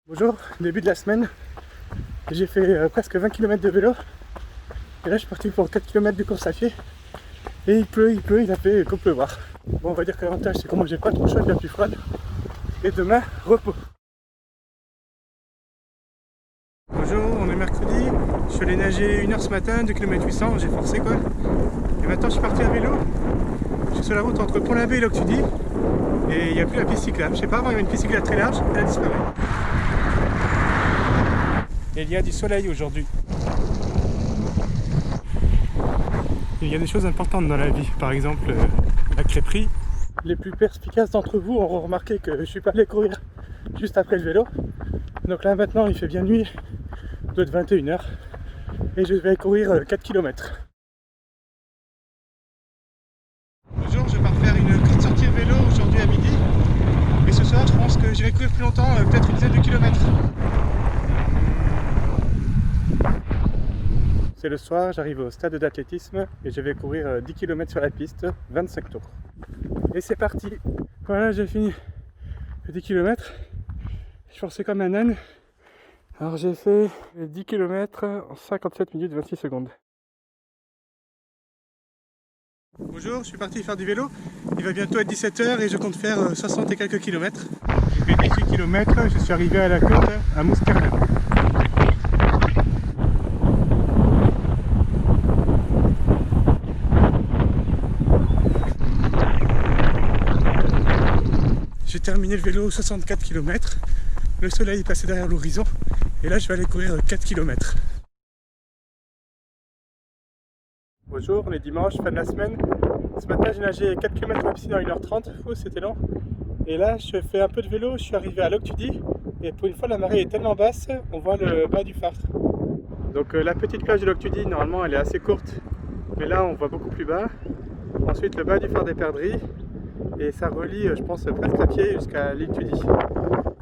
Bonjour, début de la semaine, j'ai fait presque 20 km de vélo et là je suis parti pour 4 km de course à pied et il pleut, il a fait qu'au pleuvoir. Bon, on va dire que l'avantage c'est que moi j'ai pas trop chaud, il a plus froid et demain repos. Bonjour, on est mercredi, je suis allé nager 1 heure ce matin, 2 km 800, j'ai forcé quoi. Et maintenant je suis parti à vélo, je suis sur la route entre Pont-l'Abbé et Loctudy et il n'y a plus la piste cyclable. Je sais pas, avant il y avait une piste cyclable très large, elle a disparu. Et il y a du soleil aujourd'hui. Il y a des choses importantes dans la vie, par exemple la crêperie. Les plus perspicaces d'entre vous auront remarqué que je suis pas allé courir juste après le vélo. Donc là maintenant il fait bien nuit, il doit être 21 h et je vais courir 4 km. Bonjour, je pars faire une courte sortie de vélo aujourd'hui à midi. Et ce soir je pense que j'irai courir plus longtemps, peut-être une dizaine de kilomètres. C'est le soir, j'arrive au stade d'athlétisme et je vais courir 10 km sur la piste, 25 tours. Et c'est parti. Voilà, j'ai fini les 10 km. Je forçais comme un âne. Alors j'ai fait les 10 km en 57 minutes 26 secondes. Bonjour, je suis parti faire du vélo. Il va bientôt être 17 h et je compte faire 60 et quelques kilomètres. J'ai fait 18 km, je suis arrivé à la côte à Mousterlin. J'ai terminé le vélo 64 km, le soleil est passé derrière l'horizon et là je vais aller courir 4 km. Bonjour, on est dimanche, fin de la semaine. Ce matin j'ai nagé 4 km à la piscine en 1 h 30, c'était long. Et là je fais un peu de vélo, je suis arrivé à Loctudy et pour une fois la marée est tellement basse, on voit le bas du phare. Donc la petite plage de Loctudy, normalement elle est assez courte, mais là on voit beaucoup plus bas. Ensuite le bas du phare des Perdrix. Et ça relie, je pense, presque à pied jusqu'à l'île Tudy.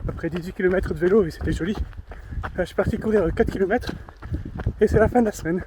Après 18 km de vélo, et c'était joli, je suis parti courir 4 km et c'est la fin de la semaine.